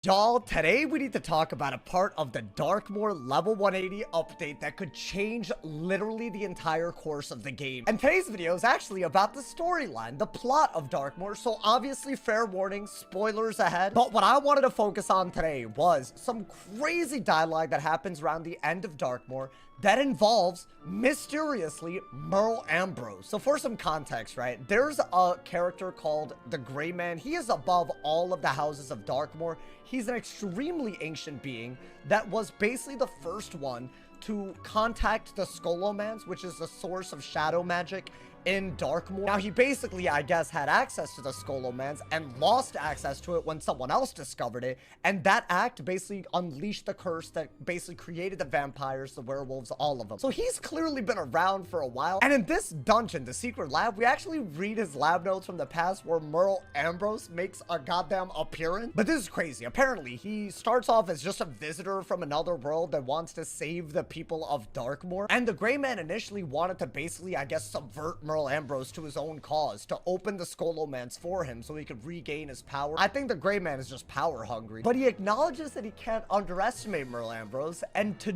Y'all, today we need to talk about a part of the Darkmoor level 180 update that could change literally the entire course of the game. And today's video is actually about the storyline, the plot of Darkmoor, so obviously fair warning, spoilers ahead. But what I wanted to focus on today was some crazy dialogue that happens around the end of Darkmoor that involves, mysteriously, Merle Ambrose. So for some context, right, there's a character called the Greyman. He is above all of the houses of Darkmoor. He's an extremely ancient being that was basically the first one to contact the Scholomance, which is the source of shadow magic in Darkmoor. Now, he basically, I guess, had access to the Scholomance and lost access to it when someone else discovered it, and that act basically unleashed the curse that basically created the vampires, the werewolves, all of them. So he's clearly been around for a while, and in this dungeon, the secret lab, we actually read his lab notes from the past where Merle Ambrose makes a goddamn appearance. But this is crazy. Apparently, he starts off as just a visitor from another world that wants to save the people of Darkmoor, and the Greyman initially wanted to basically, I guess, subvert Merle Ambrose to his own cause, to open the Scholomance for him so he could regain his power. I think the Greyman is just power hungry, but he acknowledges that he can't underestimate Merle Ambrose, and to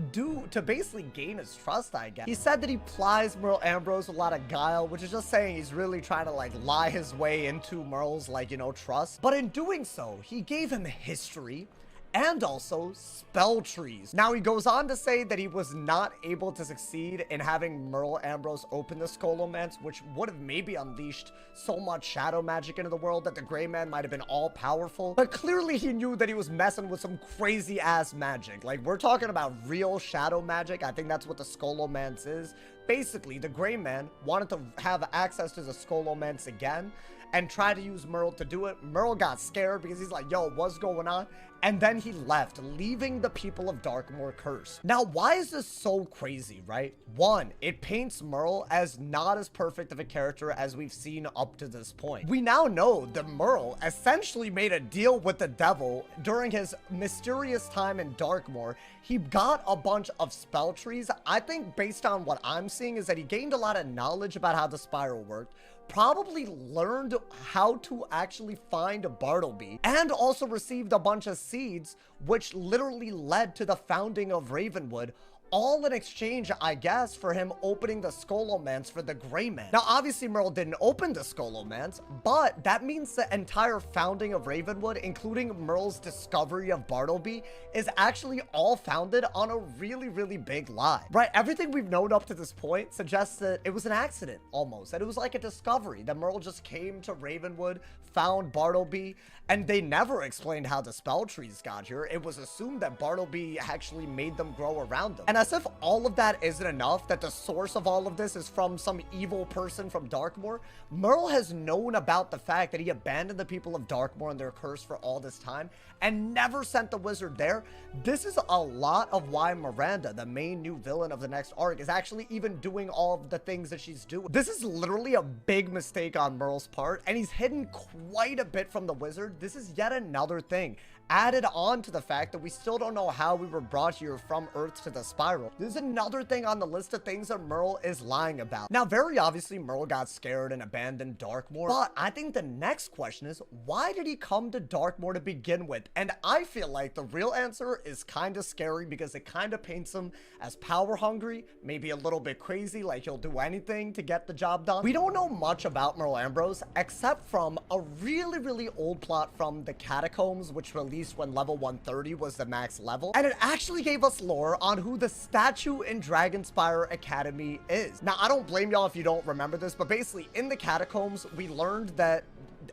basically gain his trust, I guess. He said that he plies Merle Ambrose with a lot of guile, which is just saying he's really trying to like lie his way into Merle's, like, you know, trust. But in doing so, he gave him history and also spell trees. Now, he goes on to say that he was not able to succeed in having Merle Ambrose open the Scholomance, which would have maybe unleashed so much shadow magic into the world that the Greyman might have been all-powerful. But clearly he knew that he was messing with some crazy-ass magic. Like, we're talking about real shadow magic. I think that's what the Scholomance is. Basically, the Greyman wanted to have access to the Scholomance again and try to use Merle to do it. Merle got scared because he's like, yo, what's going on? And then he left, leaving the people of Darkmoor cursed. Now, why is this so crazy, right? One, it paints Merle as not as perfect of a character as we've seen up to this point. We now know that Merle essentially made a deal with the devil during his mysterious time in Darkmoor. He got a bunch of spell trees. I think based on what I'm seeing is that he gained a lot of knowledge about how the spiral worked, probably learned how to actually find Bartleby, and also received a bunch of seeds, which literally led to the founding of Ravenwood, all in exchange, I guess, for him opening the Scholomance for the Greyman. Now, obviously, Merle didn't open the Scholomance, but that means the entire founding of Ravenwood, including Merle's discovery of Bartleby, is actually all founded on a really, really big lie, right? Everything we've known up to this point suggests that it was an accident, almost, that it was like a discovery, that Merle just came to Ravenwood, found Bartleby, and they never explained how the spell trees got here. It was assumed that Bartleby actually made them grow around them. And as if all of that isn't enough, that the source of all of this is from some evil person from Darkmoor, Merle has known about the fact that he abandoned the people of Darkmoor and their curse for all this time and never sent the wizard there. This is a lot of why Miranda, the main new villain of the next arc, is actually even doing all of the things that she's doing. This is literally a big mistake on Merle's part, and he's hidden quite a bit from the wizard. This is yet another thing added on to the fact that we still don't know how we were brought here from Earth to the spiral. There's another thing on the list of things that Merle is lying about. Now, very obviously, Merle got scared and abandoned Darkmoor, but I think the next question is, why did he come to Darkmoor to begin with? And I feel like the real answer is kind of scary because it kind of paints him as power hungry, maybe a little bit crazy, like he'll do anything to get the job done. We don't know much about Merle Ambrose, except from a really, really old plot from the Catacombs, which released when level 130 was the max level, and it actually gave us lore on who the statue in Dragonspire Academy is. Now, I don't blame y'all if you don't remember this, but basically in the Catacombs, we learned that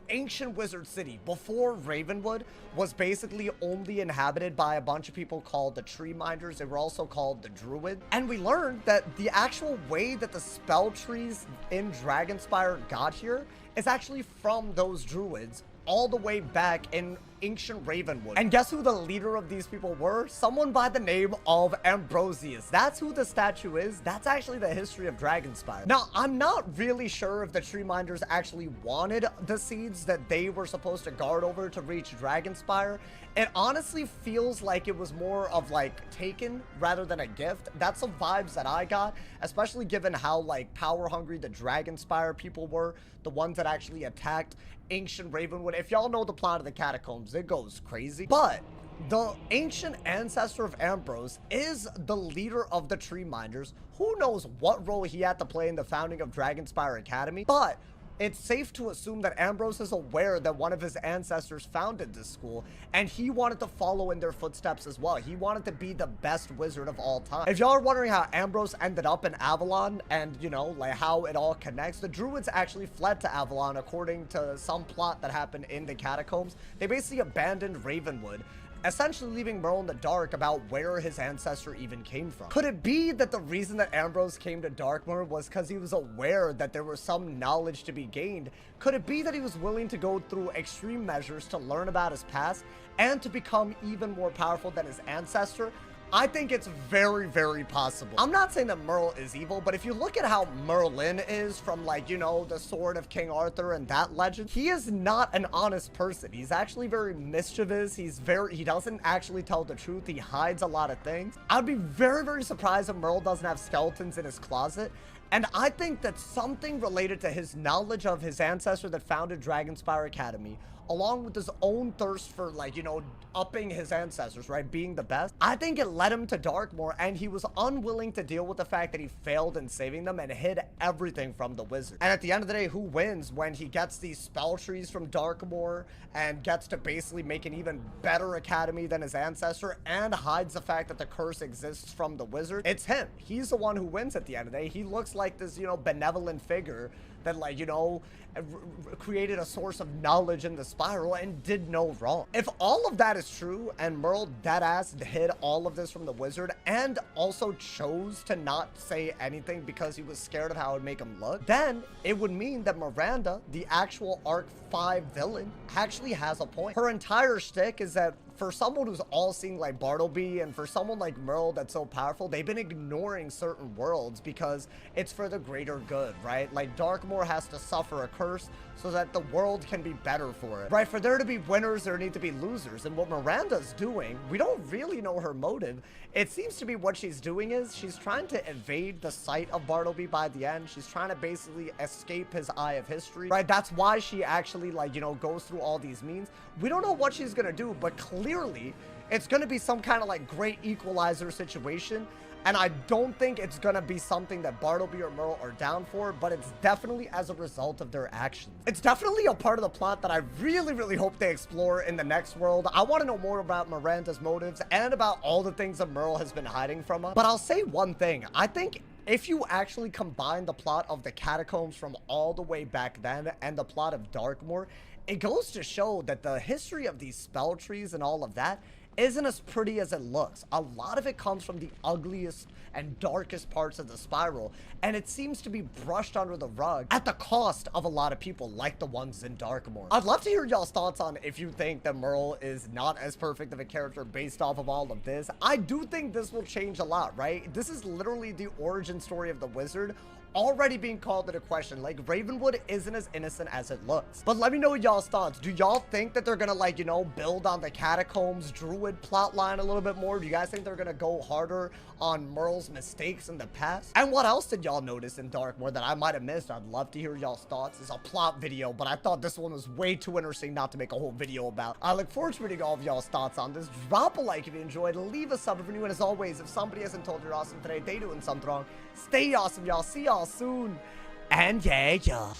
ancient wizard city before Ravenwood was basically only inhabited by a bunch of people called the tree minders. They were also called the druid, and we learned that the actual way that the spell trees in Dragonspire got here is actually from those druids all the way back in ancient Ravenwood. And guess who the leader of these people were? Someone by the name of Ambrose. That's who the statue is. That's actually the history of Dragonspire. Now, I'm not really sure if the tree minders actually wanted the seeds that they were supposed to guard over to reach Dragonspire. It honestly feels like it was more of like taken rather than a gift. That's the vibes that I got, especially given how like power hungry the Dragonspire people were, the ones that actually attacked ancient Ravenwood. If y'all know the plot of the Catacombs, it goes crazy. But the ancient ancestor of Ambrose is the leader of the Tree Minders. Who knows what role he had to play in the founding of Dragonspire Academy, but it's safe to assume that Ambrose is aware that one of his ancestors founded this school, and he wanted to follow in their footsteps as well. He wanted to be the best wizard of all time. If y'all are wondering how Ambrose ended up in Avalon and, you know, like how it all connects, the Druids actually fled to Avalon according to some plot that happened in the catacombs. They basically abandoned Ravenwood, essentially leaving Merle in the dark about where his ancestor even came from. Could it be that the reason that Ambrose came to Darkmoor was because he was aware that there was some knowledge to be gained? Could it be that he was willing to go through extreme measures to learn about his past and to become even more powerful than his ancestor? I think it's very, very possible. I'm not saying that Merle is evil, but if you look at how Merlin is from, like, you know, the Sword of King Arthur and that legend, he is not an honest person. He's actually very mischievous. He doesn't actually tell the truth. He hides a lot of things. I'd be very, very surprised if Merle doesn't have skeletons in his closet. And I think that something related to his knowledge of his ancestor that founded Dragonspire Academy, along with his own thirst for, like, you know, upping his ancestors, right, being the best, I think it led him to Darkmoor, and he was unwilling to deal with the fact that he failed in saving them and hid everything from the wizard. And at the end of the day, who wins when he gets these spell trees from Darkmoor and gets to basically make an even better academy than his ancestor and hides the fact that the curse exists from the wizard? It's him. He's the one who wins at the end of the day. He looks like this, you know, benevolent figure that, like, you know, created a source of knowledge in the spiral and did no wrong. If all of that is true and Merle deadass hid all of this from the wizard and also chose to not say anything because he was scared of how it would make him look, then it would mean that Miranda, the actual Arc 5 villain, actually has a point. Her entire shtick is that for someone who's all-seeing like Bartleby and for someone like Merle that's so powerful, they've been ignoring certain worlds because it's for the greater good, right? Like Darkmoor has to suffer a curse so that the world can be better for it, right? For there to be winners, there need to be losers. And what Miranda's doing, we don't really know her motive. It seems to be what she's doing is she's trying to evade the sight of Bartleby by the end. She's trying to basically escape his eye of history, right? That's why she actually, like, you know, goes through all these means. We don't know what she's gonna do, but clearly it's gonna be some kind of like great equalizer situation. And I don't think it's gonna be something that Bartleby or Merle are down for, but it's definitely as a result of their actions. It's definitely a part of the plot that I really, really hope they explore in the next world. I want to know more about Miranda's motives and about all the things that Merle has been hiding from us. But I'll say one thing. I think if you actually combine the plot of the catacombs from all the way back then and the plot of Darkmoor, it goes to show that the history of these spell trees and all of that isn't as pretty as it looks. A lot of it comes from the ugliest and darkest parts of the spiral, and it seems to be brushed under the rug at the cost of a lot of people like the ones in Darkmoor. I'd love to hear y'all's thoughts on if you think that Merle is not as perfect of a character based off of all of this. I do think this will change a lot, right? This is literally the origin story of the wizard already being called into question. Like, Ravenwood isn't as innocent as it looks. But let me know y'all's thoughts. Do y'all think that they're gonna, like, you know, build on the catacombs druid plotline a little bit more? Do you guys think they're gonna go harder on Merle's mistakes in the past? And what else did y'all notice in Darkmoor that I might have missed? I'd love to hear y'all's thoughts. It's a plot video, but I thought this one was way too interesting not to make a whole video about. I look forward to reading all of y'all's thoughts on this. Drop a like if you enjoyed, leave a sub if you're new, and as always, if somebody hasn't told you you're awesome today, they doing something wrong. Stay awesome, y'all. See y'all soon. And yeah.